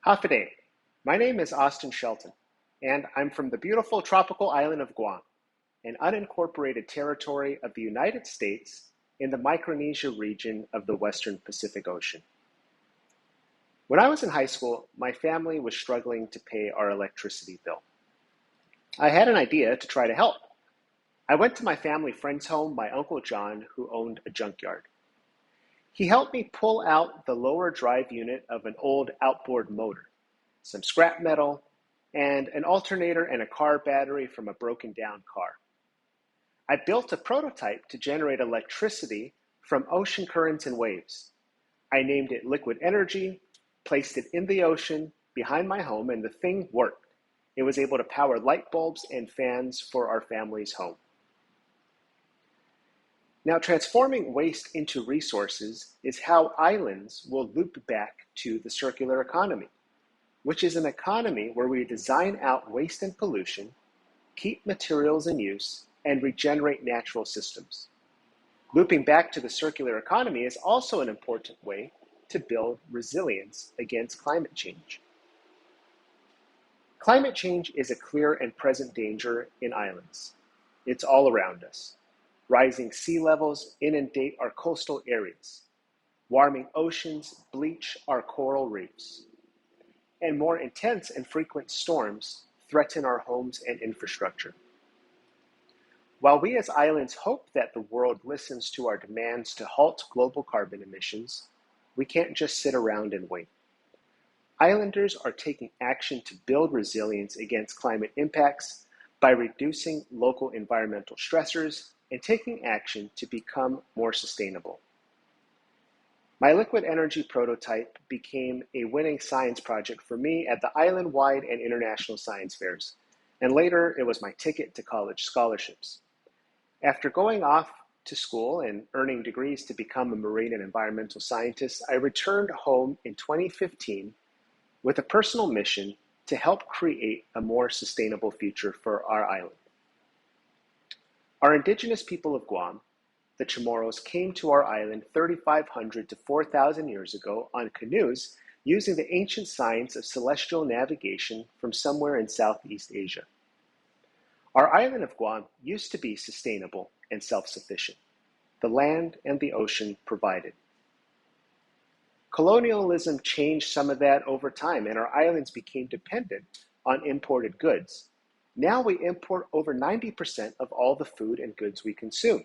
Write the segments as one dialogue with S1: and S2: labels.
S1: Hafiday. My name is Austin Shelton, and I'm from the beautiful tropical island of Guam, an unincorporated territory of the United States in the Micronesia region of the Western Pacific Ocean. When I was in high school, my family was struggling to pay our electricity bill. I had an idea to try to help. I went to my family friend's home, my Uncle John, who owned a junkyard. He helped me pull out the lower drive unit of an old outboard motor, some scrap metal, and an alternator and a car battery from a broken down car. I built a prototype to generate electricity from ocean currents and waves. I named it Liquid Energy, placed it in the ocean behind my home, and the thing worked. It was able to power light bulbs and fans for our family's home. Now, transforming waste into resources is how islands will loop back to the circular economy, which is an economy where we design out waste and pollution, keep materials in use, and regenerate natural systems. Looping back to the circular economy is also an important way to build resilience against climate change. Climate change is a clear and present danger in islands. It's all around us. Rising sea levels inundate our coastal areas. Warming oceans bleach our coral reefs. And more intense and frequent storms threaten our homes and infrastructure. While we as islands hope that the world listens to our demands to halt global carbon emissions, we can't just sit around and wait. Islanders are taking action to build resilience against climate impacts by reducing local environmental stressors and taking action to become more sustainable. My liquid energy prototype became a winning science project for me at the island-wide and international science fairs, and later it was my ticket to college scholarships. After going off to school and earning degrees to become a marine and environmental scientist, I returned home in 2015 with a personal mission to help create a more sustainable future for our island. Our indigenous people of Guam, the Chamorros, came to our island 3,500 to 4,000 years ago on canoes using the ancient science of celestial navigation from somewhere in Southeast Asia. Our island of Guam used to be sustainable and self-sufficient. The land and the ocean provided. Colonialism changed some of that over time, and our islands became dependent on imported goods. Now we import over 90% of all the food and goods we consume.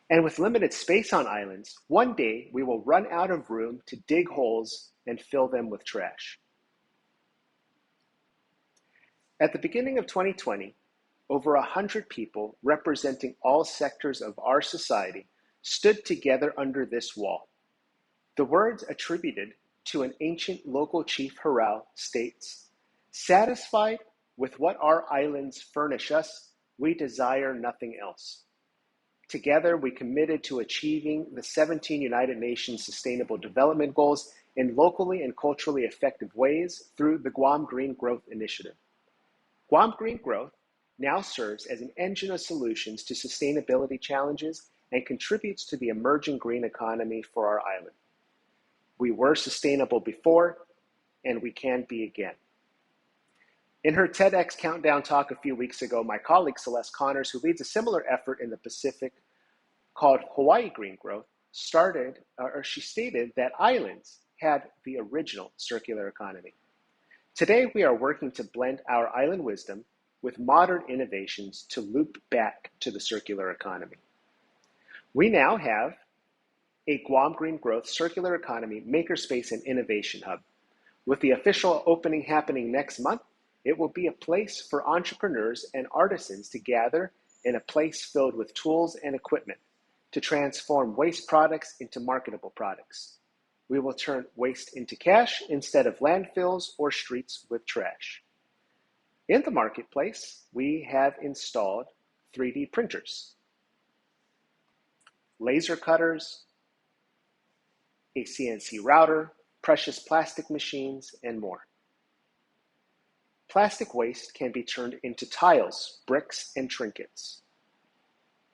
S1: And with limited space on islands, one day we will run out of room to dig holes and fill them with trash. At the beginning of 2020, over 100 people representing all sectors of our society stood together under this wall. The words attributed to an ancient local chief Harao states, "Satisfied with what our islands furnish us, we desire nothing else." Together, we committed to achieving the 17 United Nations Sustainable Development Goals in locally and culturally effective ways through the Guam Green Growth Initiative. Guam Green Growth now serves as an engine of solutions to sustainability challenges and contributes to the emerging green economy for our island. We were sustainable before, and we can be again. In her TEDx Countdown talk a few weeks ago, my colleague Celeste Connors, who leads a similar effort in the Pacific called Hawaii Green Growth, she stated that islands had the original circular economy. Today, we are working to blend our island wisdom with modern innovations to loop back to the circular economy. We now have a Guam Green Growth Circular Economy Makerspace and Innovation Hub. With the official opening happening next month, it will be a place for entrepreneurs and artisans to gather in a place filled with tools and equipment to transform waste products into marketable products. We will turn waste into cash instead of landfills or streets with trash. In the marketplace, we have installed 3D printers, laser cutters, a CNC router, precious plastic machines, and more. Plastic waste can be turned into tiles, bricks, and trinkets.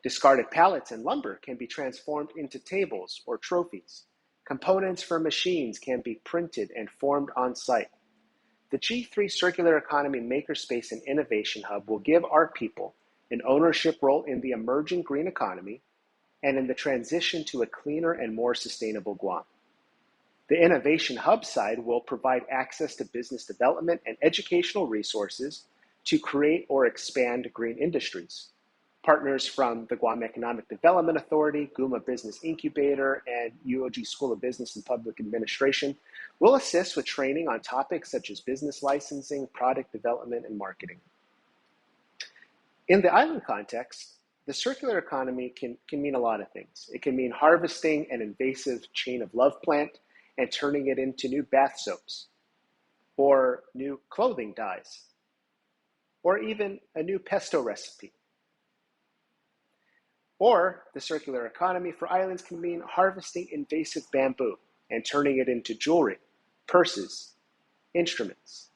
S1: Discarded pallets and lumber can be transformed into tables or trophies. Components for machines can be printed and formed on site. The G3 Circular Economy Makerspace and Innovation Hub will give our people an ownership role in the emerging green economy and in the transition to a cleaner and more sustainable Guam. The Innovation Hub side will provide access to business development and educational resources to create or expand green industries. Partners from the Guam Economic Development Authority, Guma Business Incubator, and UOG School of Business and Public Administration will assist with training on topics such as business licensing, product development, and marketing. In the island context, the circular economy can mean a lot of things. It can mean harvesting an invasive chain of love plant and turning it into new bath soaps, or new clothing dyes, or even a new pesto recipe. Or the circular economy for islands can mean harvesting invasive bamboo and turning it into jewelry, purses, instruments.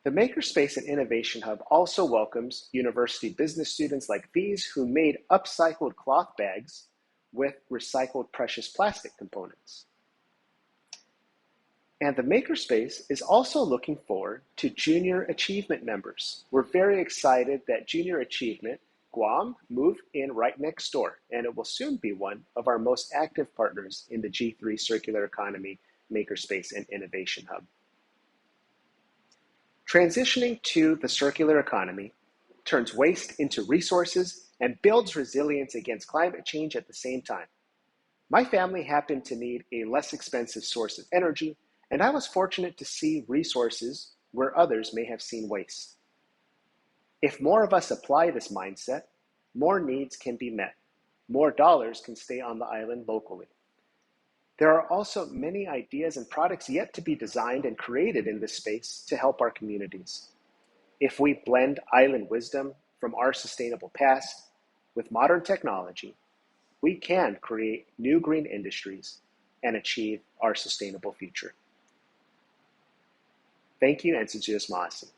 S1: The Makerspace and Innovation Hub also welcomes university business students like these who made upcycled cloth bags with recycled precious plastic components. And the Makerspace is also looking forward to Junior Achievement members. We're very excited that Junior Achievement, Guam, moved in right next door, and it will soon be one of our most active partners in the G3 Circular Economy Makerspace and Innovation Hub. Transitioning to the circular economy turns waste into resources and builds resilience against climate change at the same time. My family happened to need a less expensive source of energy, and I was fortunate to see resources where others may have seen waste. If more of us apply this mindset, more needs can be met. More dollars can stay on the island locally. There are also many ideas and products yet to be designed and created in this space to help our communities. If we blend island wisdom from our sustainable past with modern technology, we can create new green industries and achieve our sustainable future. Thank you, and Sejus Maasi.